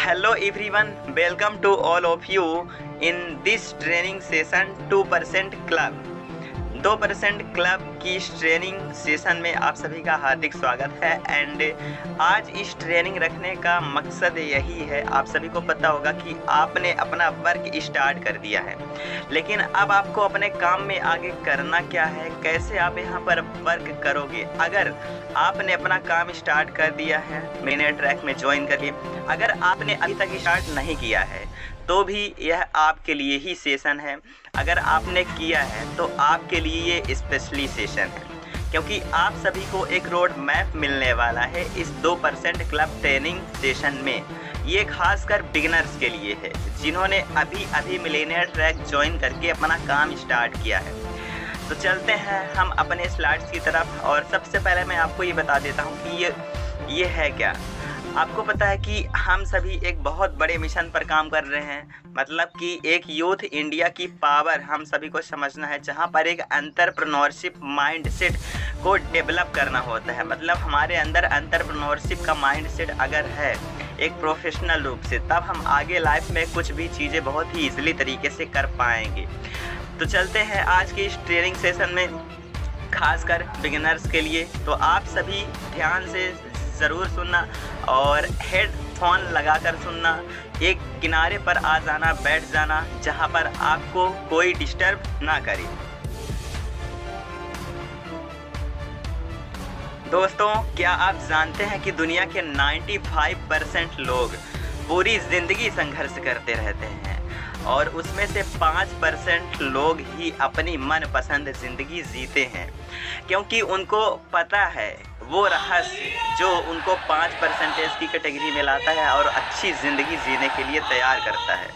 Hello everyone, welcome to all of you in this training session 2% Club। 2% club की इस training session में आप सभी का हार्दिक स्वागत है। एंड आज इस ट्रेनिंग रखने का मकसद यही है, आप सभी को पता होगा कि आपने अपना वर्क स्टार्ट कर दिया है, लेकिन अब आपको अपने काम में आगे करना क्या है, कैसे आप यहाँ पर वर्क करोगे। अगर आपने अपना काम स्टार्ट कर दिया है, मैंने ट्रैक में ज्वाइन करिए। अगर आपने अभी तक स्टार्ट नहीं किया है तो भी यह आपके लिए ही सेशन है। अगर आपने किया है तो आपके लिए ये स्पेशली सेशन है, क्योंकि आप सभी को एक रोड मैप मिलने वाला है इस 2% क्लब ट्रेनिंग सेशन में। ये खासकर बिगिनर्स के लिए है, जिन्होंने अभी मिलेनियर ट्रैक ज्वाइन करके अपना काम स्टार्ट किया है। तो चलते हैं हम अपने स्लाइड्स की तरफ। और सबसे पहले मैं आपको ये बता देता हूँ कि ये है क्या। आपको पता है कि हम सभी एक बहुत बड़े मिशन पर काम कर रहे हैं, मतलब कि एक यूथ इंडिया की पावर हम सभी को समझना है, जहां पर एक एंटरप्रेन्योरशिप माइंडसेट को डेवलप करना होता है। मतलब हमारे अंदर एंटरप्रेन्योरशिप का माइंडसेट अगर है एक प्रोफेशनल रूप से, तब हम आगे लाइफ में कुछ भी चीज़ें बहुत ही ईजिली तरीके से कर पाएंगे। तो चलते हैं आज की इस ट्रेनिंग सेशन में, खासकर बिगिनर्स के लिए। तो आप सभी ध्यान से ज़रूर सुनना और हेडफोन लगाकर सुनना। एक किनारे पर आ जाना, बैठ जाना जहां पर आपको कोई डिस्टर्ब ना करे। दोस्तों, क्या आप जानते हैं कि दुनिया के 95% लोग पूरी ज़िंदगी संघर्ष करते रहते हैं और उसमें से 5% लोग ही अपनी मनपसंद ज़िंदगी जीते हैं, क्योंकि उनको पता है वो रहस्य जो उनको 5% की कैटेगरी में लाता है और अच्छी ज़िंदगी जीने के लिए तैयार करता है,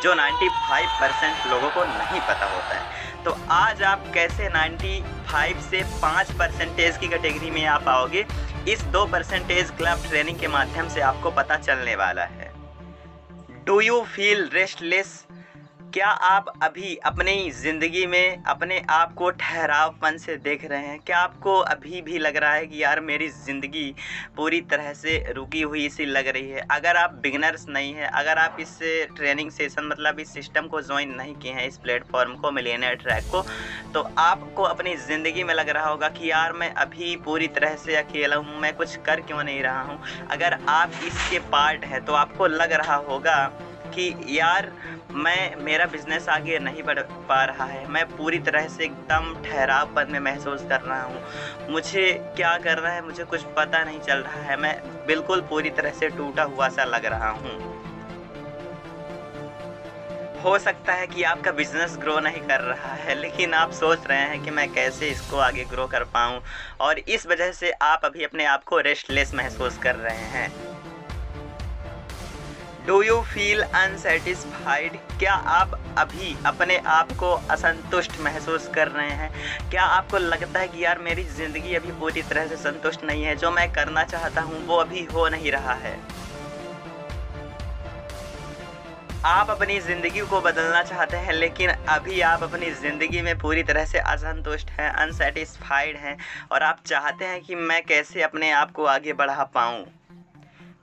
जो 95% लोगों को नहीं पता होता है। तो आज आप कैसे 95 से 5% की कैटेगरी में आप आओगे, इस 2% क्लब ट्रेनिंग के माध्यम से आपको पता चलने वाला है। Do you feel restless? क्या आप अभी अपनी ज़िंदगी में अपने आप को ठहरावपन से देख रहे हैं? क्या आपको अभी भी लग रहा है कि यार मेरी ज़िंदगी पूरी तरह से रुकी हुई सी लग रही है? अगर आप बिगिनर्स नहीं हैं, अगर आप इस ट्रेनिंग सेशन मतलब इस सिस्टम को ज्वाइन नहीं किए हैं, इस प्लेटफॉर्म को, मिलियनेयर ट्रैक को, तो आपको अपनी ज़िंदगी में लग रहा होगा कि यार मैं अभी पूरी तरह से अकेला हूँ, मैं कुछ कर क्यों नहीं रहा हूँ। अगर आप इसके पार्ट हैं तो आपको लग रहा होगा कि यार मेरा बिज़नेस आगे नहीं बढ़ पा रहा है, मैं पूरी तरह से एकदम ठहरावपन में महसूस कर रहा हूँ, मुझे क्या करना है मुझे कुछ पता नहीं चल रहा है, मैं बिल्कुल पूरी तरह से टूटा हुआ सा लग रहा हूँ। हो सकता है कि आपका बिज़नेस ग्रो नहीं कर रहा है, लेकिन आप सोच रहे हैं कि मैं कैसे इसको आगे ग्रो कर पाऊँ, और इस वजह से आप अभी अपने आप को रेस्टलेस महसूस कर रहे हैं। Do you feel unsatisfied? क्या आप अभी अपने आप को असंतुष्ट महसूस कर रहे हैं? क्या आपको लगता है कि यार मेरी ज़िंदगी अभी पूरी तरह से संतुष्ट नहीं है, जो मैं करना चाहता हूँ वो अभी हो नहीं रहा है? आप अपनी ज़िंदगी को बदलना चाहते हैं, लेकिन अभी आप अपनी ज़िंदगी में पूरी तरह से असंतुष्ट हैं, अनसेटिस्फाइड हैं, और आप चाहते हैं कि मैं कैसे अपने आप को आगे बढ़ा पाऊँ।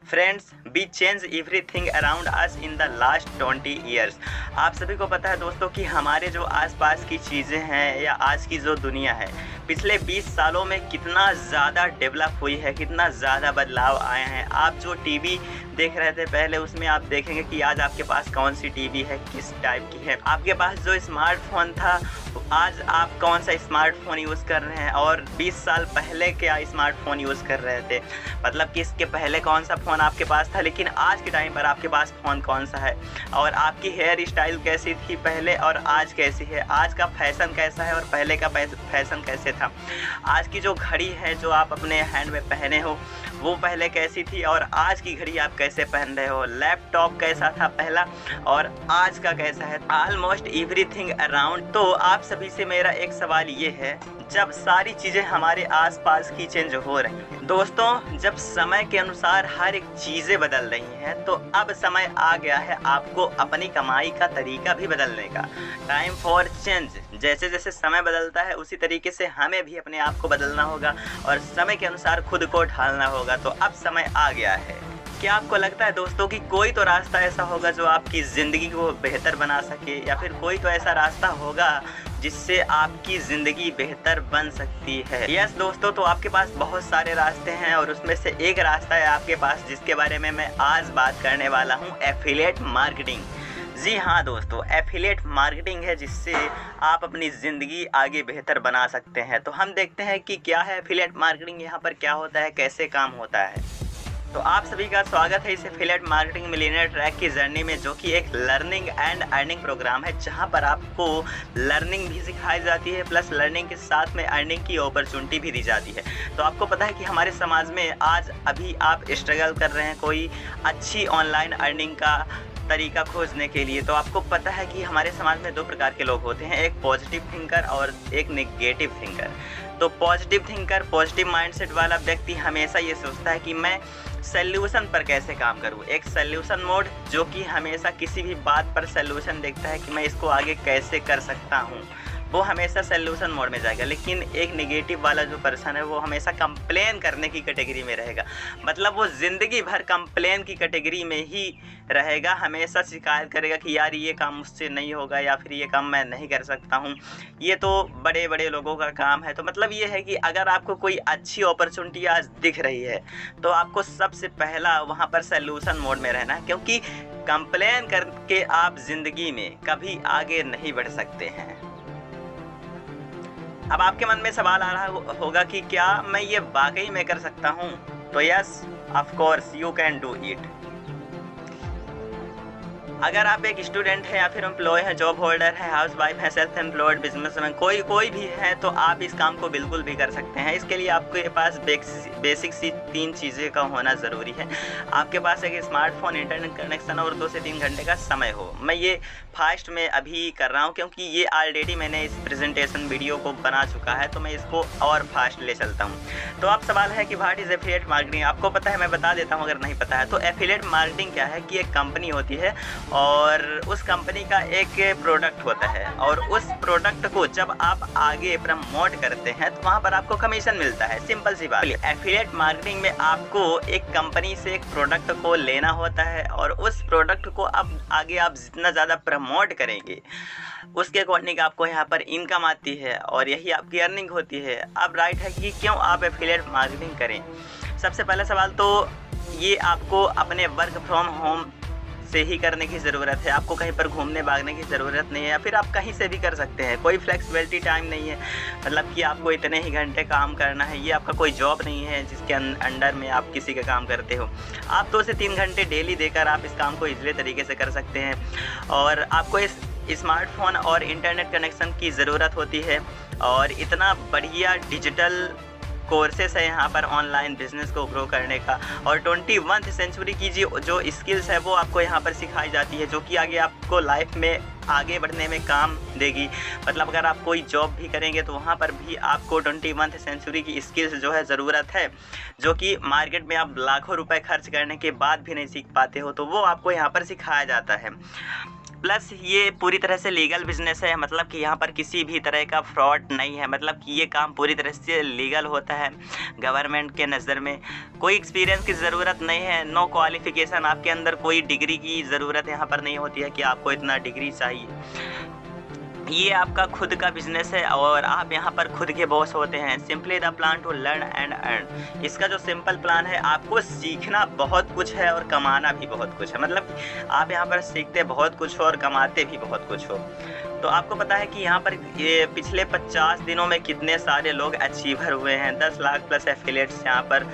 Friends, we change everything around us in the last 20 years. आप सभी को पता है दोस्तों कि हमारे जो आसपास की चीज़ें हैं या आज की जो दुनिया है, पिछले 20 सालों में कितना ज़्यादा डेवलप हुई है, कितना ज़्यादा बदलाव आए हैं। आप जो टीवी देख रहे थे पहले, उसमें आप देखेंगे कि आज आपके पास कौन सी टीवी है, किस टाइप की है। आपके पास जो स्मार्टफोन था, आज आप कौन सा स्मार्टफोन यूज़ कर रहे हैं, और 20 साल पहले क्या स्मार्टफोन यूज़ कर रहे थे, मतलब कि इसके पहले कौन सा फ़ोन आपके पास था, लेकिन आज के टाइम पर आपके पास फ़ोन कौन सा है, और आपकी हेयर स्टाइल कैसी थी पहले और आज कैसी है, आज का फैशन कैसा है और पहले का फैशन कैसे था, आज की जो घड़ी है जो आप अपने हैंड में पहने हो वो पहले कैसी थी और आज की घड़ी आप कैसे पहन रहे हो, लैपटॉप कैसा था पहला और आज का कैसा है, ऑलमोस्ट एवरीथिंग अराउंड। तो आप सभी से मेरा एक सवाल ये है, जब सारी चीज़ें हमारे आसपास की चेंज हो रही हैं दोस्तों, जब समय के अनुसार हर एक चीज़ें बदल रही हैं, तो अब समय आ गया है आपको अपनी कमाई का तरीका भी बदलने का। Time for change. जैसे जैसे समय बदलता है उसी तरीके से हमें भी अपने आप को बदलना होगा और समय के अनुसार खुद को ढालना होगा। तो अब समय आ गया है क्या आपको लगता है दोस्तों कि कोई तो रास्ता ऐसा होगा जो आपकी ज़िंदगी को बेहतर बना सके, या फिर कोई तो ऐसा रास्ता होगा जिससे आपकी ज़िंदगी बेहतर बन सकती है? यस दोस्तों, तो आपके पास बहुत सारे रास्ते हैं और उसमें से एक रास्ता है आपके पास जिसके बारे में मैं आज बात करने वाला हूँ, एफिलिएट मार्केटिंग। जी हाँ दोस्तों, एफिलिएट मार्केटिंग है जिससे आप अपनी ज़िंदगी आगे बेहतर बना सकते हैं। तो हम देखते हैं कि क्या है एफिलिएट मार्केटिंग, यहाँ पर क्या होता है, कैसे काम होता है। तो आप सभी का स्वागत है इस एफिलिएट मार्केटिंग मिलियनेयर ट्रैक की जर्नी में, जो कि एक लर्निंग एंड अर्निंग प्रोग्राम है जहां पर आपको लर्निंग भी सिखाई जाती है, प्लस लर्निंग के साथ में अर्निंग की अपॉर्चुनिटी भी दी जाती है। तो आपको पता है कि हमारे समाज में आज अभी आप स्ट्रगल कर रहे हैं कोई अच्छी ऑनलाइन अर्निंग का तरीका खोजने के लिए। तो आपको पता है कि हमारे समाज में दो प्रकार के लोग होते हैं, एक पॉजिटिव थिंकर और एक नेगेटिव थिंकर। तो पॉजिटिव थिंकर, पॉजिटिव माइंडसेट वाला व्यक्ति हमेशा ये सोचता है कि मैं सल्यूशन पर कैसे काम करूँ। एक सल्यूशन मोड जो कि हमेशा किसी भी बात पर सल्यूशन देखता है कि मैं इसको आगे कैसे कर सकता हूँ, वो हमेशा सल्यूशन मोड में जाएगा। लेकिन एक नेगेटिव वाला जो पर्सन है वो हमेशा कंप्लेन करने की कैटेगरी में रहेगा, मतलब वो ज़िंदगी भर कंप्लेन की कैटेगरी में ही रहेगा, हमेशा शिकायत करेगा कि यार ये काम मुझसे नहीं होगा या फिर ये काम मैं नहीं कर सकता हूँ, ये तो बड़े बड़े लोगों का काम है। तो मतलब ये है कि अगर आपको कोई अच्छी अपॉर्चुनिटी आज दिख रही है तो आपको सबसे पहला वहाँ पर सल्यूशन मोड में रहना है, क्योंकि कंप्लेन करके आप ज़िंदगी में कभी आगे नहीं बढ़ सकते हैं। अब आपके मन में सवाल आ रहा होगा कि क्या मैं ये वाकई में कर सकता हूँ? तो yes, of course you can do it. अगर आप एक स्टूडेंट हैं या फिर एम्प्लॉय हैं, जॉब होल्डर हैं, हाउस वाइफ हैं, सेल्फ एम्प्लॉयड, बिजनेसमैन, कोई भी है, तो आप इस काम को बिल्कुल भी कर सकते हैं। इसके लिए आपके पास बेसिक सी 3 चीज़ें का होना ज़रूरी है। आपके पास एक स्मार्टफोन, इंटरनेट कनेक्शन और 2 से 3 घंटे का समय हो। मैं ये फास्ट में अभी कर रहा हूँ क्योंकि ये ऑलरेडी मैंने इस प्रेजेंटेशन वीडियो को बना चुका है, तो मैं इसको और फास्ट ले चलता हूँ। तो अब सवाल है कि व्हाट इज़ एफिलिएट मार्केटिंग? आपको पता है, मैं बता देता हूँ अगर नहीं पता है। तो एफिलिएट मार्केटिंग क्या है कि एक कंपनी होती है और उस कंपनी का एक प्रोडक्ट होता है, और उस प्रोडक्ट को जब आप आगे प्रमोट करते हैं तो वहाँ पर आपको कमीशन मिलता है। सिंपल सी बात। एफिलिएट मार्केटिंग में आपको एक कंपनी से एक प्रोडक्ट को लेना होता है और उस प्रोडक्ट को अब आगे आप जितना ज़्यादा प्रमोट करेंगे उसके अकॉर्डिंग आपको यहाँ पर इनकम आती है और यही आपकी अर्निंग होती है। अब राइट है कि क्यों आप एफिलिएट मार्केटिंग करें। सबसे पहला सवाल तो ये आपको अपने वर्क फ्रॉम होम से ही करने की ज़रूरत है, आपको कहीं पर घूमने भागने की ज़रूरत नहीं है, या फिर आप कहीं से भी कर सकते हैं। कोई फ्लेक्सिबिलिटी टाइम नहीं है, मतलब कि आपको इतने ही घंटे काम करना है। ये आपका कोई जॉब नहीं है जिसके अंडर में आप किसी का काम करते हो। आप 2 से 3 घंटे डेली देकर आप इस काम को ईजिली तरीके से कर सकते हैं। और आपको इस स्मार्टफोन और इंटरनेट कनेक्शन की ज़रूरत होती है, और इतना बढ़िया डिजिटल कोर्सेस है यहाँ पर ऑनलाइन बिजनेस को ग्रो करने का, और 21वीं सेंचुरी की जो स्किल्स है वो आपको यहाँ पर सिखाई जाती है, जो कि आगे आपको लाइफ में आगे बढ़ने में काम देगी। मतलब अगर आप कोई जॉब भी करेंगे तो वहाँ पर भी आपको 21वीं सेंचुरी की स्किल्स जो है ज़रूरत है, जो कि मार्केट में आप लाखों रुपए खर्च करने के बाद भी नहीं सीख पाते हो, तो वो आपको यहाँ पर सिखाया जाता है। प्लस ये पूरी तरह से लीगल बिजनेस है, मतलब कि यहाँ पर किसी भी तरह का फ्रॉड नहीं है, मतलब कि ये काम पूरी तरह से लीगल होता है गवर्नमेंट के नज़र में। कोई एक्सपीरियंस की ज़रूरत नहीं है, नो क्वालिफ़िकेशन, आपके अंदर कोई डिग्री की ज़रूरत यहाँ पर नहीं होती है कि आपको इतना डिग्री चाहिए। ये आपका खुद का बिजनेस है और आप यहाँ पर खुद के बॉस होते हैं। Simply the plan to learn and earn. इसका जो सिंपल प्लान है, आपको सीखना बहुत कुछ है और कमाना भी बहुत कुछ है, मतलब आप यहाँ पर सीखते बहुत कुछ हो और कमाते भी बहुत कुछ हो। तो आपको पता है कि यहाँ पर ये पिछले 50 दिनों में कितने सारे लोग अचीवर हुए हैं। 10 लाख प्लस एफिलिएट्स, यहाँ पर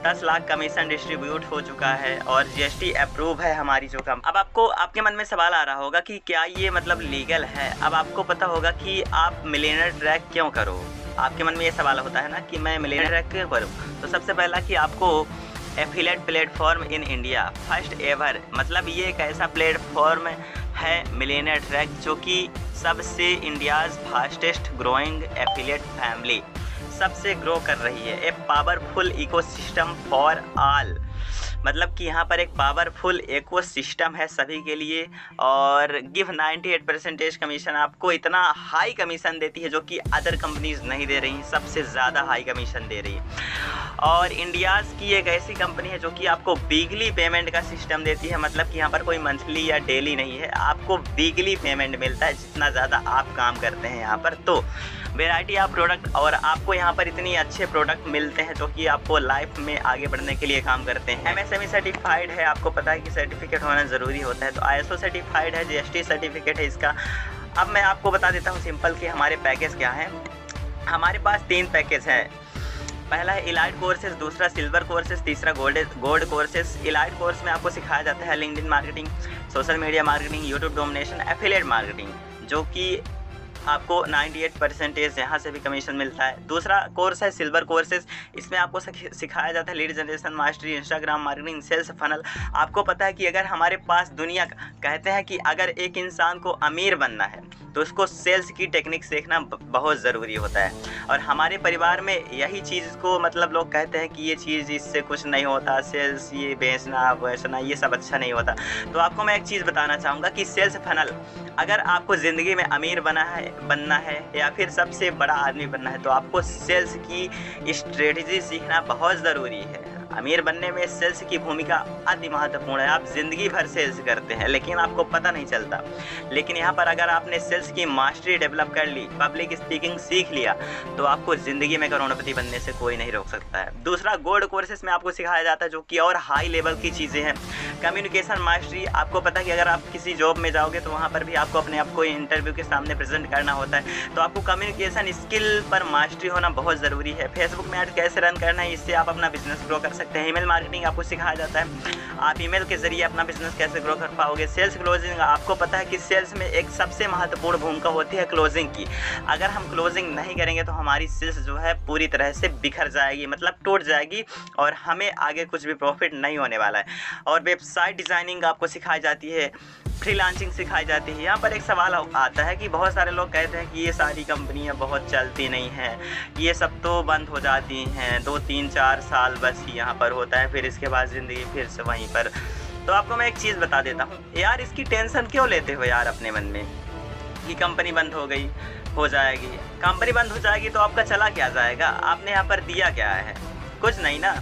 10 लाख कमीशन डिस्ट्रीब्यूट हो चुका है और जीएसटी अप्रूव है हमारी जो कंपनी। अब आपके मन में सवाल आ रहा होगा कि क्या ये मतलब लीगल है। अब आपको पता होगा कि आप मिलियनेयर ट्रैक क्यों करो। आपके मन में ये सवाल होता है ना कि मैं मिलियनेयर ट्रैक क्यों करूँ। तो सबसे पहला कि आपको affiliate platform in India first ever, मतलब ये एक ऐसा प्लेटफॉर्म है मिलियनेयर ट्रैक जो कि सबसे India's fastest growing affiliate family सबसे ग्रो कर रही है। A powerful ecosystem for all, मतलब कि यहाँ पर एक पावरफुल इको सिस्टम है सभी के लिए, और गिव 98% कमीशन आपको इतना हाई कमीशन देती है जो कि अदर कंपनीज नहीं दे रही, सबसे ज़्यादा हाई कमीशन दे रही है। और इंडियाज़ की एक ऐसी कंपनी है जो कि आपको वीकली पेमेंट का सिस्टम देती है, मतलब कि यहाँ पर कोई मंथली या डेली नहीं है, आपको वीकली पेमेंट मिलता है जितना ज़्यादा आप काम करते हैं यहाँ पर। तो वैरायटी ऑफ प्रोडक्ट, और आपको यहाँ पर इतनी अच्छे प्रोडक्ट मिलते हैं जो कि आपको लाइफ में आगे बढ़ने के लिए काम करते हैं। MSME सर्टिफाइड है, आपको पता है कि सर्टिफिकेट होना ज़रूरी होता है, तो ISO सर्टिफाइड है, GST सर्टिफिकेट है इसका। अब मैं आपको बता देता हूँ सिंपल कि हमारे पैकेज क्या हैं। हमारे पास 3 पैकेज हैं। पहला है इलाइट कोर्सेज, दूसरा सिल्वर कोर्सेज, तीसरा गोल्ड कोर्सेज। इलाइट कोर्स में आपको सिखाया जाता है LinkedIn marketing, social media marketing, YouTube domination, affiliate marketing, जो कि आपको 98% यहाँ से भी कमीशन मिलता है। दूसरा कोर्स है सिल्वर कोर्सेज, इसमें आपको सिखाया जाता है lead generation, mastery, Instagram marketing, sales funnel. आपको पता है कि अगर हमारे पास दुनिया कहते हैं कि अगर एक इंसान को अमीर बनना है तो उसको सेल्स की टेक्निक सीखना बहुत ज़रूरी होता है, और हमारे परिवार में यही चीज़ को मतलब लोग कहते हैं कि ये चीज़ इससे कुछ नहीं होता, सेल्स ये बेचना वैसना ये सब अच्छा नहीं होता। तो आपको मैं एक चीज़ बताना चाहूँगा कि सेल्स फनल, अगर आपको ज़िंदगी में अमीर बनना है या फिर सबसे बड़ा आदमी बनना है तो आपको सेल्स की स्ट्रेटजी सीखना बहुत ज़रूरी है। अमीर बनने में सेल्स की भूमिका अति महत्वपूर्ण है। आप ज़िंदगी भर सेल्स करते हैं लेकिन आपको पता नहीं चलता, लेकिन यहाँ पर अगर आपने सेल्स की मास्टरी डेवलप कर ली, पब्लिक स्पीकिंग सीख लिया, तो आपको ज़िंदगी में करोड़पति बनने से कोई नहीं रोक सकता है। दूसरा गोल्ड कोर्सेज में आपको सिखाया जाता है जो कि और हाई लेवल की चीज़ें हैं। कम्युनिकेशन मास्टरी, आपको पता है कि अगर आप किसी जॉब में जाओगे तो वहाँ पर भी आपको अपने आप को इंटरव्यू के सामने प्रेजेंट करना होता है, तो आपको कम्युनिकेशन स्किल पर मास्टरी होना बहुत ज़रूरी है। फेसबुक में ऐड कैसे रन करना है, इससे आप अपना बिजनेस ग्रो कर सकते हैं। ईमेल मार्केटिंग आपको सिखाया जाता है, आप ईमेल के जरिए अपना बिजनेस कैसे ग्रो कर पाओगे। सेल्स क्लोजिंग, आपको पता है कि सेल्स में एक सबसे महत्वपूर्ण भूमिका होती है क्लोजिंग की। अगर हम क्लोजिंग नहीं करेंगे तो हमारी सेल्स जो है पूरी तरह से बिखर जाएगी, मतलब टूट जाएगी, और हमें आगे कुछ भी प्रॉफिट नहीं होने वाला है। और वेबसाइट डिज़ाइनिंग आपको सिखाई जाती है, फ्रीलांसिंग सिखाई जाती है। यहाँ पर एक सवाल आता है कि बहुत सारे लोग कहते हैं कि ये सारी कंपनियाँ बहुत चलती नहीं हैं, ये सब तो बंद हो जाती हैं, 2 3 4 साल बस ही यहाँ पर होता है, फिर इसके बाद ज़िंदगी फिर से वहीं पर। तो आपको मैं एक चीज़ बता देता हूँ यार, इसकी टेंशन क्यों लेते हो यार अपने मन में कि कंपनी बंद हो जाएगी। कंपनी बंद हो जाएगी तो आपका चला क्या जाएगा, आपने यहाँ पर दिया क्या है, कुछ नहीं ना।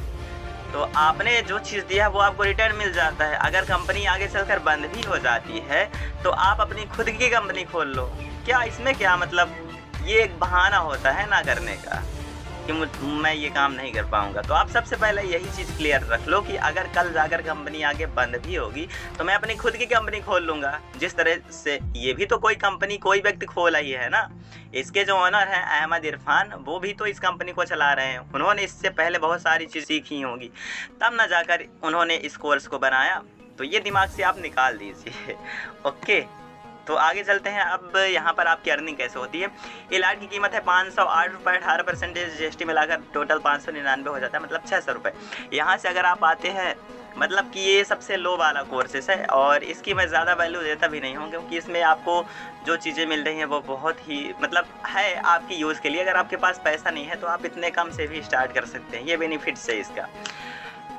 तो आपने जो चीज़ दिया है वो आपको रिटर्न मिल जाता है। अगर कंपनी आगे चलकर बंद भी हो जाती है तो आप अपनी खुद की कंपनी खोल लो, क्या इसमें क्या मतलब, ये एक बहाना होता है ना करने का कि मैं ये काम नहीं कर पाऊंगा। तो आप सबसे पहले यही चीज़ क्लियर रख लो कि अगर कल जाकर कंपनी आगे बंद भी होगी तो मैं अपनी खुद की कंपनी खोल लूँगा। जिस तरह से ये भी तो कोई कंपनी कोई व्यक्ति खोला ही है ना, इसके जो ओनर हैं अहमद इरफान, वो भी तो इस कंपनी को चला रहे हैं। उन्होंने इससे पहले बहुत सारी चीज़ सीखी होंगी, तब ना जाकर उन्होंने इस कोर्स को बनाया। तो ये दिमाग से आप निकाल दीजिए। ओके, तो आगे चलते हैं। अब यहाँ पर आपकी अर्निंग कैसे होती है। इलाइट की कीमत है 508 रुपये, 18% GST मिलाकर टोटल 599 हो जाता है, मतलब 600 रुपये। यहाँ से अगर आप आते हैं, मतलब कि ये सबसे लो वाला कोर्सेस है और इसकी मैं ज़्यादा वैल्यू देता भी नहीं हूँ, क्योंकि इसमें आपको जो चीज़ें मिल रही हैं वो बहुत ही मतलब है आपकी यूज़ के लिए। अगर आपके पास पैसा नहीं है तो आप इतने कम से भी स्टार्ट कर सकते हैं, ये बेनिफिट्स है इसका।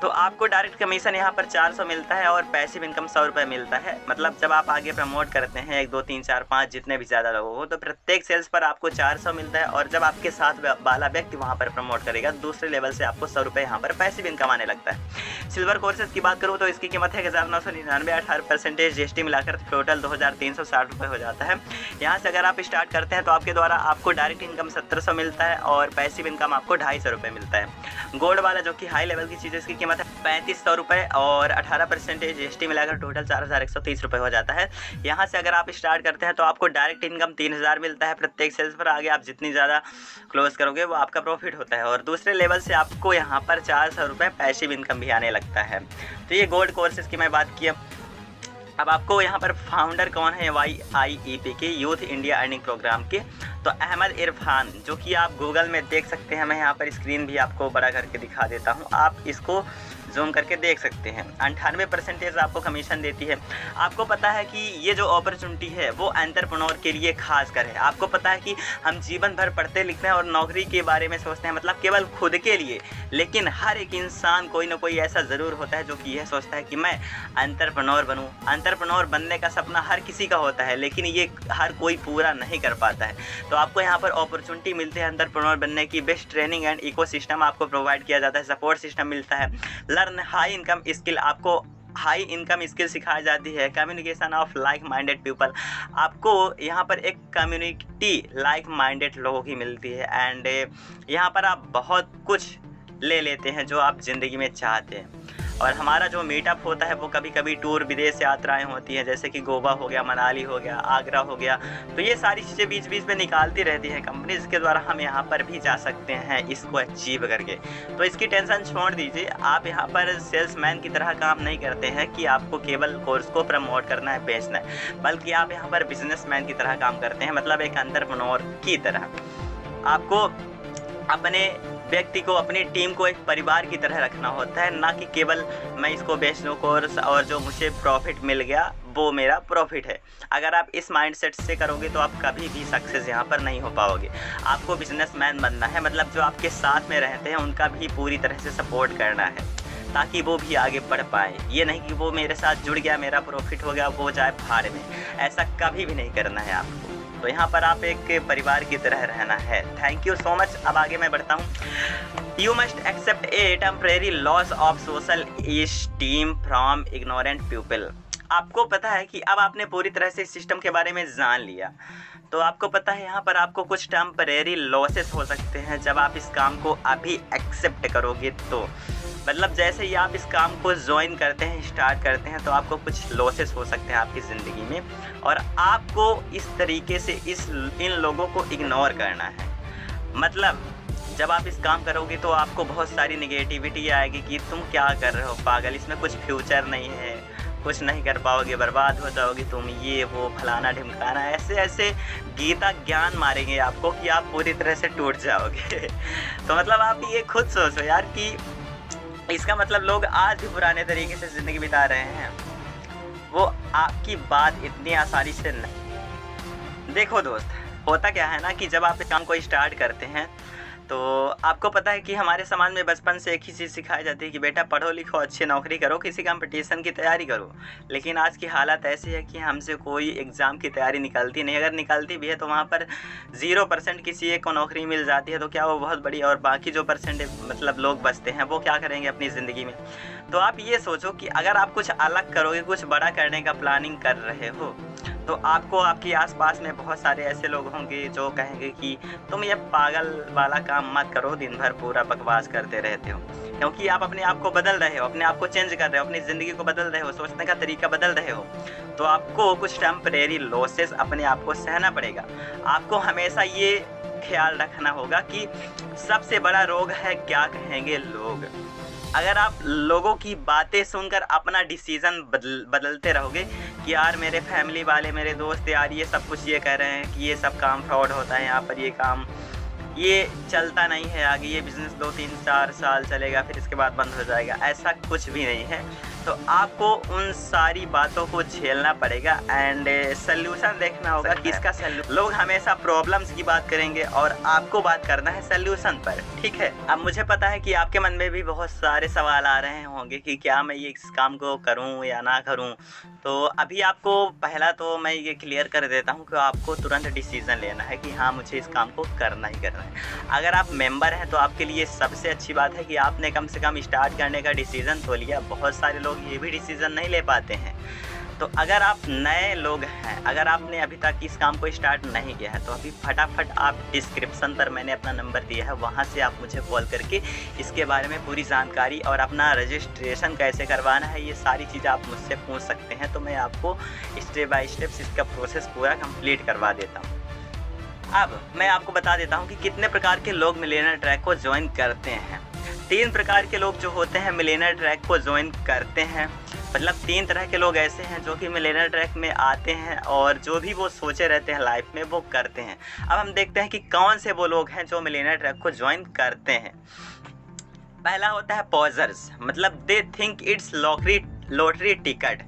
तो आपको डायरेक्ट कमीशन यहाँ पर 400 मिलता है और पैसिव इनकम 100 रुपये मिलता है। मतलब जब आप आगे प्रमोट करते हैं 1 2 3 4 5 जितने भी ज़्यादा लोगों को, तो प्रत्येक सेल्स पर आपको 400 मिलता है, और जब आपके साथ वाला व्यक्ति वहाँ पर प्रमोट करेगा दूसरे लेवल से आपको 100 रुपये यहाँ पर पैसिव इनकम आने लगता है। सिल्वर कोर्सेज की बात करूँ तो इसकी कीमत है 1999, 18% GST मिलाकर टोटल 2360 रुपये हो जाता है। यहाँ से अगर आप स्टार्ट करते हैं तो आपके द्वारा आपको डायरेक्ट इनकम 1700 मिलता है और पैसिव इनकम आपको 250 रुपये मिलता है। गोल्ड वाला जो कि हाई लेवल की चीज़ है, इसकी कीमत है 3500 रुपये और 18% GST मिलाकर टोटल 4130 रुपये हो जाता है। यहाँ से अगर आप स्टार्ट करते हैं तो आपको डायरेक्ट इनकम 3000 मिलता है प्रत्येक सेल्स पर। आगे आप जितनी ज़्यादा क्लोज करोगे वो आपका प्रॉफिट होता है, और दूसरे लेवल से आपको यहाँ पर 400 रुपये पैसिव इनकम भी आने लगता है। तो ये गोल्ड कोर्सेज की मैं बात की। अब आपको यहाँ पर फाउंडर कौन है YIEP के, यूथ इंडिया अर्निंग प्रोग्राम के, तो अहमद इरफान, जो कि आप गूगल में देख सकते हैं। मैं यहाँ पर स्क्रीन भी आपको बड़ा करके दिखा देता हूँ, आप इसको जूम करके देख सकते हैं। 98% आपको कमीशन देती है। आपको पता है कि ये जो अपॉर्चुनिटी है वो एंटरप्रेन्योर के लिए खास कर है। आपको पता है कि हम जीवन भर पढ़ते लिखते हैं और नौकरी के बारे में सोचते हैं, मतलब केवल खुद के लिए, लेकिन हर एक इंसान कोई ना कोई ऐसा ज़रूर होता है जो कि यह सोचता है कि मैं एंटरप्रेन्योर बनूं। एंटरप्रेन्योर बनने का सपना हर किसी का होता है, लेकिन ये हर कोई पूरा नहीं कर पाता है। तो आपको यहाँ पर अपॉर्चुनिटी मिलती है एंटरप्रेन्योर बनने की। बेस्ट ट्रेनिंग एंड इकोसिस्टम आपको प्रोवाइड किया जाता है, सपोर्ट सिस्टम मिलता है, लर्न हाई इनकम स्किल, आपको हाई इनकम स्किल सिखाई जाती है, communication of like minded people, आपको यहाँ पर एक कम्युनिटी लाइक माइंडेड लोगों की मिलती है। एंड यहाँ पर आप बहुत कुछ ले लेते हैं जो आप ज़िंदगी में चाहते हैं। और हमारा जो मीटअप होता है वो कभी कभी टूर विदेश यात्राएं होती हैं, जैसे कि गोवा हो गया, मनाली हो गया, आगरा हो गया, तो ये सारी चीज़ें बीच बीच में निकालती रहती हैं कंपनीज़ के द्वारा। हम यहाँ पर भी जा सकते हैं इसको अचीव करके। तो इसकी टेंशन छोड़ दीजिए। आप यहाँ पर सेल्समैन की तरह काम नहीं करते हैं कि आपको केवल कोर्स को प्रमोट करना है, बेचना है, बल्कि आप यहाँ पर बिजनेसमैन की तरह काम करते हैं, मतलब एक एंटरप्रेन्योर की तरह। आपको अपने व्यक्ति को, अपनी टीम को एक परिवार की तरह रखना होता है, ना कि केवल मैं इसको बेच लूँ कोर्स और जो मुझे प्रॉफिट मिल गया वो मेरा प्रॉफिट है। अगर आप इस माइंडसेट से करोगे तो आप कभी भी सक्सेस यहाँ पर नहीं हो पाओगे। आपको बिजनेसमैन बनना है, मतलब जो आपके साथ में रहते हैं उनका भी पूरी तरह से सपोर्ट करना है ताकि वो भी आगे बढ़ पाए। ये नहीं कि वो मेरे साथ जुड़ गया, मेरा प्रॉफिट हो गया, वो जाए भाड़ में, ऐसा कभी भी नहीं करना है आपको। तो यहाँ पर आप एक परिवार की तरह रहना है। Thank you so much. अब आगे मैं बढ़ता हूँ। You must accept a temporary loss of social esteem from ignorant people. आपको पता है कि अब आपने पूरी तरह से सिस्टम के बारे में जान लिया, तो आपको पता है यहाँ पर आपको कुछ टेम्परेरी लॉसेस हो सकते हैं जब आप इस काम को अभी एक्सेप्ट करोगे। तो मतलब जैसे ही आप इस काम को ज्वाइन करते हैं, स्टार्ट करते हैं, तो आपको कुछ लॉसेस हो सकते हैं आपकी ज़िंदगी में, और आपको इस तरीके से इन लोगों को इग्नोर करना है। मतलब जब आप इस काम करोगे तो आपको बहुत सारी नेगेटिविटी आएगी कि तुम क्या कर रहे हो पागल, इसमें कुछ फ्यूचर नहीं है, कुछ नहीं कर पाओगे, बर्बाद हो जाओगे तुम, ये वो फलाना ढिमकाना, ऐसे ऐसे गीता ज्ञान मारेंगे आपको कि आप पूरी तरह से टूट जाओगे। तो मतलब आप ये खुद सोचो यार कि इसका मतलब लोग आज भी पुराने तरीके से ज़िंदगी बिता रहे हैं, वो आपकी बात इतनी आसानी से नहीं। देखो दोस्त, होता क्या है ना कि जब आप इस काम को स्टार्ट करते हैं तो आपको पता है कि हमारे समाज में बचपन से एक ही चीज़ सिखाई जाती है कि बेटा पढ़ो लिखो, अच्छी नौकरी करो, किसी कंपटीशन की तैयारी करो। लेकिन आज की हालत ऐसी है कि हमसे कोई एग्ज़ाम की तैयारी निकलती नहीं। अगर निकलती भी है तो वहाँ पर 0% किसी एक को नौकरी मिल जाती है, तो क्या वो बहुत बड़ी, और बाकी जो परसेंट मतलब लोग बचते हैं वो क्या करेंगे अपनी ज़िंदगी में। तो आप ये सोचो कि अगर आप कुछ अलग करोगे, कुछ बड़ा करने का प्लानिंग कर रहे हो, तो आपको आपके आसपास में बहुत सारे ऐसे लोग होंगे जो कहेंगे कि तुम ये पागल वाला काम मत करो, दिन भर पूरा बकवास करते रहते हो, क्योंकि आप अपने आप को बदल रहे हो, अपने आप को चेंज कर रहे हो, अपनी ज़िंदगी को बदल रहे हो, सोचने का तरीका बदल रहे हो। तो आपको कुछ टेम्परेरी लॉसेस अपने आप को सहना पड़ेगा। आपको हमेशा ये ख्याल रखना होगा कि सबसे बड़ा रोग है क्या कहेंगे लोग। अगर आप लोगों की बातें सुनकर अपना डिसीज़न बदलते रहोगे कि यार मेरे फैमिली वाले, मेरे दोस्त यार ये सब कुछ ये कह रहे हैं कि ये सब काम फ्रॉड होता है, यहाँ पर ये काम ये चलता नहीं है, आगे ये बिज़नेस 2, 3, 4 साल चलेगा फिर इसके बाद बंद हो जाएगा, ऐसा कुछ भी नहीं है। तो आपको उन सारी बातों को झेलना पड़ेगा एंड सल्यूशन देखना होगा कि इसका सल्यूशन। लोग हमेशा प्रॉब्लम्स की बात करेंगे और आपको बात करना है सल्यूशन पर, ठीक है। अब मुझे पता है कि आपके मन में भी बहुत सारे सवाल आ रहे होंगे कि क्या मैं ये इस काम को करूं या ना करूं। तो अभी आपको पहला तो मैं ये क्लियर कर देता हूं कि आपको तुरंत डिसीज़न लेना है कि हाँ मुझे इस काम को करना ही करना है। अगर आप मेंबर हैं तो आपके लिए सबसे अच्छी बात है कि आपने कम से कम स्टार्ट करने का डिसीज़न तो लिया। बहुत सारे लोग ये भी डिसीज़न नहीं ले पाते हैं। तो अगर आप नए लोग हैं, अगर आपने अभी तक इस काम को स्टार्ट नहीं किया है, तो अभी फटाफट आप डिस्क्रिप्शन पर मैंने अपना नंबर दिया है, वहाँ से आप मुझे कॉल करके इसके बारे में पूरी जानकारी और अपना रजिस्ट्रेशन कैसे करवाना है ये सारी चीज़ें आप मुझसे पूछ सकते हैं। तो मैं आपको स्टेप बाय स्टेप इसका प्रोसेस पूरा कंप्लीट करवा देता हूँ। अब मैं आपको बता देता हूँ कि कितने प्रकार के लोग मिलियनेयर ट्रैक को ज्वाइन करते हैं। 3 प्रकार के लोग जो होते हैं मिलियनेयर ट्रैक को ज्वाइन करते हैं। मतलब 3 तरह के लोग ऐसे हैं जो कि मिलियनेयर ट्रैक में आते हैं और जो भी वो सोचे रहते हैं लाइफ में वो करते हैं। अब हम देखते हैं कि कौन से वो लोग हैं जो मिलियनेयर ट्रैक को ज्वाइन करते हैं। पहला होता है पॉजर्स, मतलब they think it's lottery ticket.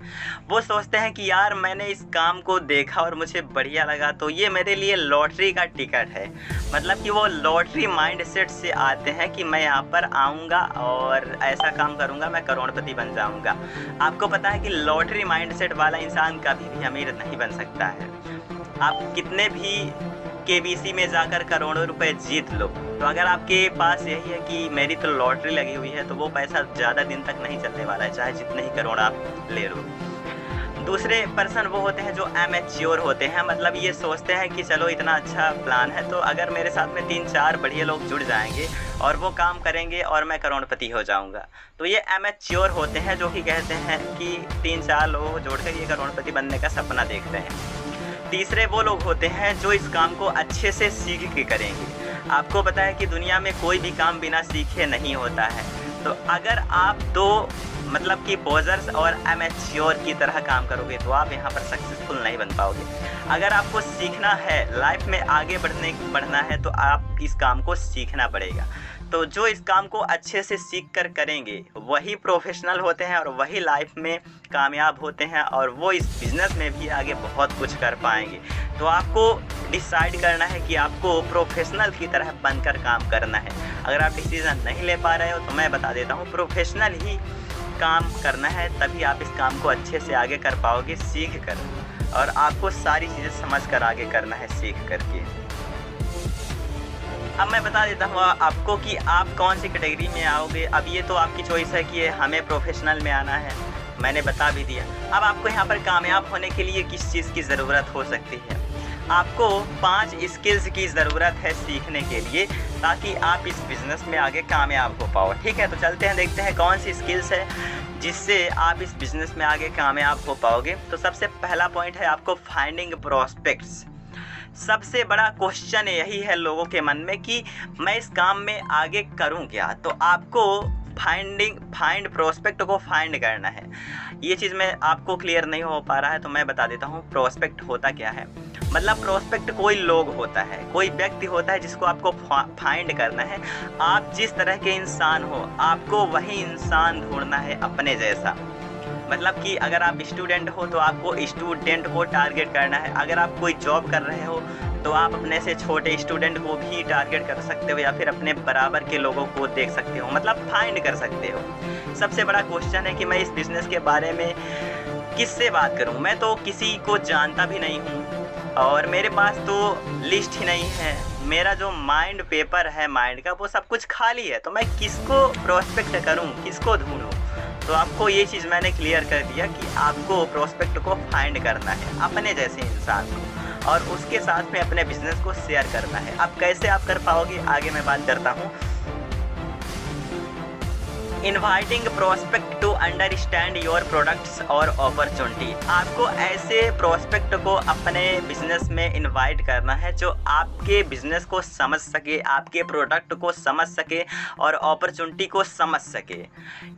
वो सोचते हैं कि यार मैंने इस काम को देखा और मुझे बढ़िया लगा तो ये मेरे लिए लॉटरी का टिकट है। मतलब कि वो लॉटरी माइंडसेट से आते हैं कि मैं यहाँ पर आऊँगा और ऐसा काम करूँगा, मैं करोड़पति बन जाऊँगा। आपको पता है कि लॉटरी माइंडसेट वाला इंसान कभी भी अमीर नहीं बन सकता है। आप कितने भी केबीसी में जाकर करोड़ों रुपए जीत लो, तो अगर आपके पास यही है कि मेरी तो लॉटरी लगी हुई है, तो वो पैसा ज़्यादा दिन तक नहीं चलने वाला है, चाहे जितने ही करोड़ आप ले लो। दूसरे पर्सन वो होते हैं जो एमेच्योर होते हैं, मतलब ये सोचते हैं कि चलो इतना अच्छा प्लान है तो अगर मेरे साथ में 3-4 बढ़िया लोग जुड़ जाएंगे और वो काम करेंगे और मैं करोड़पति हो जाऊंगा। तो ये एमेच्योर होते हैं जो कि कहते हैं कि 3-4 लोगों को जोड़कर ये करोड़पति बनने का सपना देखते हैं। तीसरे वो लोग होते हैं जो इस काम को अच्छे से सीख के करेंगे। आपको पता है कि दुनिया में कोई भी काम बिना सीखे नहीं होता है। तो अगर आप दो मतलब कि पोजर्स और एमेच्योर की तरह काम करोगे तो आप यहाँ पर सक्सेसफुल नहीं बन पाओगे। अगर आपको सीखना है, लाइफ में आगे बढ़ना है तो आप इस काम को सीखना पड़ेगा। तो जो इस काम को अच्छे से सीख कर करेंगे वही प्रोफेशनल होते हैं और वही लाइफ में कामयाब होते हैं और वो इस बिज़नेस में भी आगे बहुत कुछ कर पाएंगे। तो आपको डिसाइड करना है कि आपको प्रोफेशनल की तरह बनकर काम करना है। अगर आप डिसीज़न नहीं ले पा रहे हो तो मैं बता देता हूँ, प्रोफेशनल ही काम करना है, तभी आप इस काम को अच्छे से आगे कर पाओगे सीख कर। और आपको सारी चीज़ें समझ कर आगे करना है सीख करके। अब मैं बता देता हूँ आपको कि आप कौन सी कैटेगरी में आओगे। अब ये तो आपकी चॉइस है कि हमें प्रोफेशनल में आना है, मैंने बता भी दिया। अब आपको यहाँ पर कामयाब होने के लिए किस चीज़ की ज़रूरत हो सकती है? आपको 5 स्किल्स की ज़रूरत है सीखने के लिए, ताकि आप इस बिज़नेस में आगे कामयाब हो पाओ। ठीक है, तो चलते हैं देखते हैं कौन सी स्किल्स है जिससे आप इस बिज़नेस में आगे कामयाब हो पाओगे। तो सबसे पहला पॉइंट है आपको फाइंडिंग प्रोस्पेक्ट्स। सबसे बड़ा क्वेश्चन यही है लोगों के मन में कि मैं इस काम में आगे करूं क्या। तो आपको फाइंड प्रोस्पेक्ट को फाइंड करना है। ये चीज़ में आपको क्लियर नहीं हो पा रहा है तो मैं बता देता हूँ प्रोस्पेक्ट होता क्या है। मतलब प्रोस्पेक्ट कोई लोग होता है, कोई व्यक्ति होता है जिसको आपको फाइंड करना है। आप जिस तरह के इंसान हो आपको वही इंसान ढूंढना है अपने जैसा। मतलब कि अगर आप स्टूडेंट हो तो आपको स्टूडेंट को टारगेट करना है। अगर आप कोई जॉब कर रहे हो तो आप अपने से छोटे स्टूडेंट को भी टारगेट कर सकते हो या फिर अपने बराबर के लोगों को देख सकते हो, मतलब फाइंड कर सकते हो। सबसे बड़ा क्वेश्चन है कि मैं इस बिज़नेस के बारे में किससे बात करूं। मैं तो किसी को जानता भी नहीं हूं और मेरे पास तो लिस्ट ही नहीं है। मेरा जो माइंड पेपर है माइंड का वो सब कुछ खाली है। तो मैं किसको प्रोस्पेक्ट करूं, किसको ढूंढूं। तो आपको ये चीज़ मैंने क्लियर कर दिया कि आपको प्रोस्पेक्ट को फाइंड करना है अपने जैसे इंसान को और उसके साथ में अपने बिजनेस को शेयर करना है। अब कैसे आप कर पाओगे आगे मैं बात करता हूँ। Inviting prospect to understand your products और अपॉर्चुनिटी। आपको ऐसे प्रोस्पेक्ट को अपने बिजनेस में इनवाइट करना है जो आपके बिजनेस को समझ सके, आपके प्रोडक्ट को समझ सके और अपॉर्चुनिटी को समझ सके।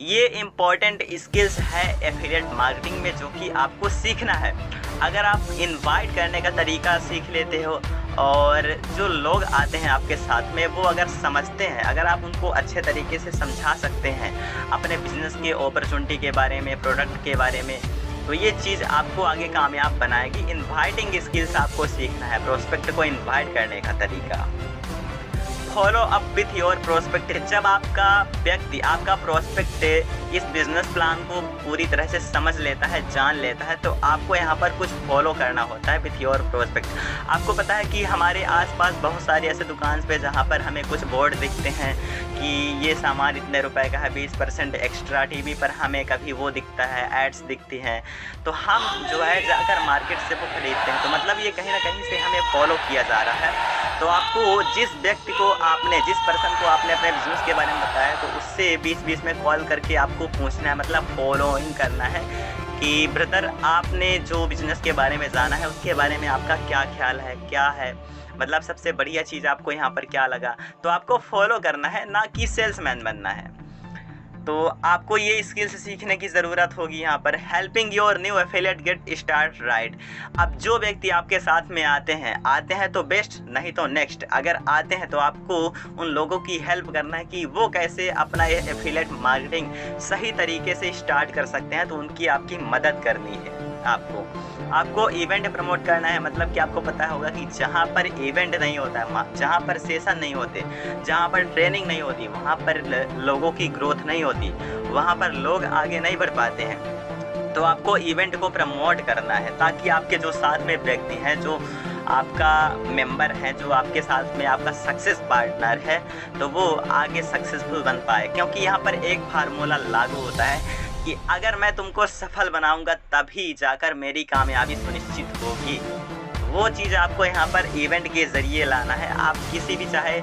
ये इम्पॉर्टेंट स्किल्स है एफिलिएट मार्केटिंग में जो कि आपको सीखना है। अगर आप इनवाइट करने का तरीका सीख लेते हो और जो लोग आते हैं आपके साथ में वो अगर समझते हैं, अगर आप उनको अच्छे तरीके से समझा सकते हैं अपने बिजनेस के अपॉर्चुनिटी के बारे में, प्रोडक्ट के बारे में, तो ये चीज़ आपको आगे कामयाब बनाएगी। इनवाइटिंग स्किल्स आपको सीखना है, प्रोस्पेक्ट को इनवाइट करने का तरीका। Follow up with your prospect. जब आपका व्यक्ति, आपका प्रोस्पेक्ट इस बिजनेस प्लान को पूरी तरह से समझ लेता है, जान लेता है, तो आपको यहाँ पर कुछ फॉलो करना होता है विथ योर प्रोस्पेक्ट। आपको पता है कि हमारे आसपास बहुत सारी ऐसे दुकान पे जहाँ पर हमें कुछ बोर्ड दिखते हैं कि ये सामान इतने रुपए का है, 20% एक्स्ट्रा। टीवी पर हमें कभी वो दिखता है, एड्स दिखती हैं, तो हम जो है जाकर मार्केट से वो खरीदते हैं। तो मतलब ये कहीं ना कहीं से हमें फॉलो किया जा रहा है। तो आपको जिस व्यक्ति को आपने, जिस पर्सन को आपने अपने बिजनेस के बारे में बताया, तो उससे 20-20 में कॉल करके आपको पूछना है, मतलब फॉलोइंग करना है कि ब्रदर आपने जो बिज़नेस के बारे में जाना है उसके बारे में आपका क्या ख्याल है, क्या है, मतलब सबसे बढ़िया चीज़ आपको यहाँ पर क्या लगा। तो आपको फॉलो करना है, ना कि सेल्समैन बनना है। तो आपको ये स्किल्स सीखने की ज़रूरत होगी यहाँ पर। Helping your new affiliate get start right. अब जो व्यक्ति आपके साथ में आते हैं तो बेस्ट, नहीं तो नेक्स्ट। अगर आते हैं तो आपको उन लोगों की हेल्प करना है कि वो कैसे अपना ये एफिलिएट मार्केटिंग सही तरीके से स्टार्ट कर सकते हैं, तो उनकी आपकी मदद करनी है। आपको इवेंट प्रमोट करना है, मतलब कि आपको पता होगा कि जहाँ पर इवेंट नहीं होता है, जहाँ पर सेशन नहीं होते, जहाँ पर ट्रेनिंग नहीं होती, वहाँ पर लोगों की ग्रोथ नहीं होती, वहाँ पर लोग आगे नहीं बढ़ पाते हैं। तो आपको इवेंट को प्रमोट करना है ताकि आपके जो साथ में व्यक्ति हैं, जो आपका मेंबर है, जो आपके साथ में आपका सक्सेस पार्टनर है, तो वो आगे सक्सेसफुल बन पाए। क्योंकि यहाँ पर एक फार्मूला लागू होता है कि अगर मैं तुमको सफल बनाऊंगा तभी जाकर मेरी कामयाबी सुनिश्चित होगी। वो चीज़ आपको यहाँ पर इवेंट के ज़रिए लाना है। आप किसी भी चाहे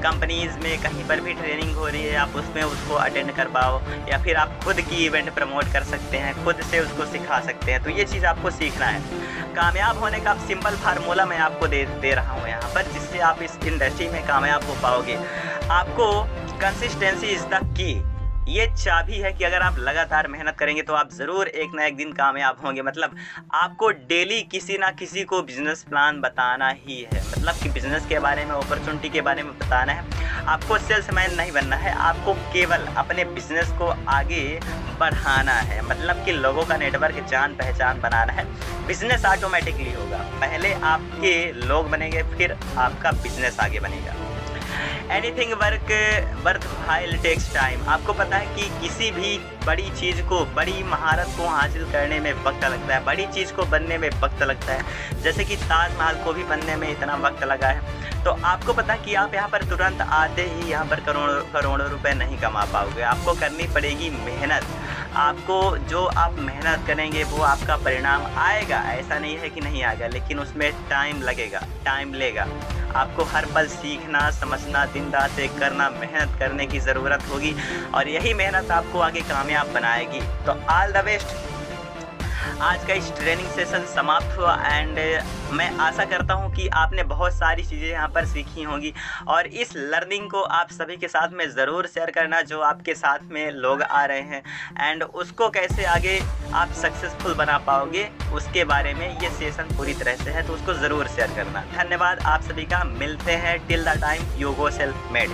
कंपनीज़ में कहीं पर भी ट्रेनिंग हो रही है, आप उसमें उसको अटेंड कर पाओ, या फिर आप खुद की इवेंट प्रमोट कर सकते हैं, खुद से उसको सिखा सकते हैं। तो ये चीज़ आपको सीखना है। कामयाब होने का सिंपल फार्मूला मैं आपको दे रहा हूँ यहाँ पर, जिससे आप इस इंडस्ट्री में कामयाब हो पाओगे। आपको कंसिस्टेंसी इज़ द की, ये चाबी है कि अगर आप लगातार मेहनत करेंगे तो आप ज़रूर एक ना एक दिन कामयाब होंगे। मतलब आपको डेली किसी ना किसी को बिजनेस प्लान बताना ही है, मतलब कि बिजनेस के बारे में, अपॉर्चुनिटी के बारे में बताना है। आपको सेल्समैन नहीं बनना है, आपको केवल अपने बिजनेस को आगे बढ़ाना है, मतलब कि लोगों का नेटवर्क, जान पहचान बनाना है। बिजनेस ऑटोमेटिकली होगा, पहले आपके लोग बनेंगे, फिर आपका बिजनेस आगे बनेगा। Anything worthwhile takes time. आपको पता है कि किसी भी बड़ी चीज़ को, बड़ी महारत को हासिल करने में वक्त लगता है, बड़ी चीज़ को बनने में वक्त लगता है। जैसे कि ताजमहल को भी बनने में इतना वक्त लगा है। तो आपको पता है कि आप यहाँ पर तुरंत आते ही यहाँ पर करोड़ों रुपए नहीं कमा पाओगे। आपको करनी पड़ेगी मेहनत। आपको जो आप मेहनत करेंगे वो आपका परिणाम आएगा, ऐसा नहीं है कि नहीं आएगा, लेकिन उसमें टाइम लगेगा, टाइम लेगा। आपको हर पल सीखना, समझना, दिन रात एक करना, मेहनत करने की ज़रूरत होगी, और यही मेहनत आपको आगे कामयाब बनाएगी। तो ऑल द बेस्ट। आज का इस ट्रेनिंग सेशन समाप्त हुआ एंड मैं आशा करता हूं कि आपने बहुत सारी चीज़ें यहां पर सीखी होंगी, और इस लर्निंग को आप सभी के साथ में ज़रूर शेयर करना जो आपके साथ में लोग आ रहे हैं, एंड उसको कैसे आगे आप सक्सेसफुल बना पाओगे उसके बारे में ये सेशन पूरी तरह से है, तो उसको ज़रूर शेयर करना। धन्यवाद आप सभी का। मिलते हैं। Till the time you go self made.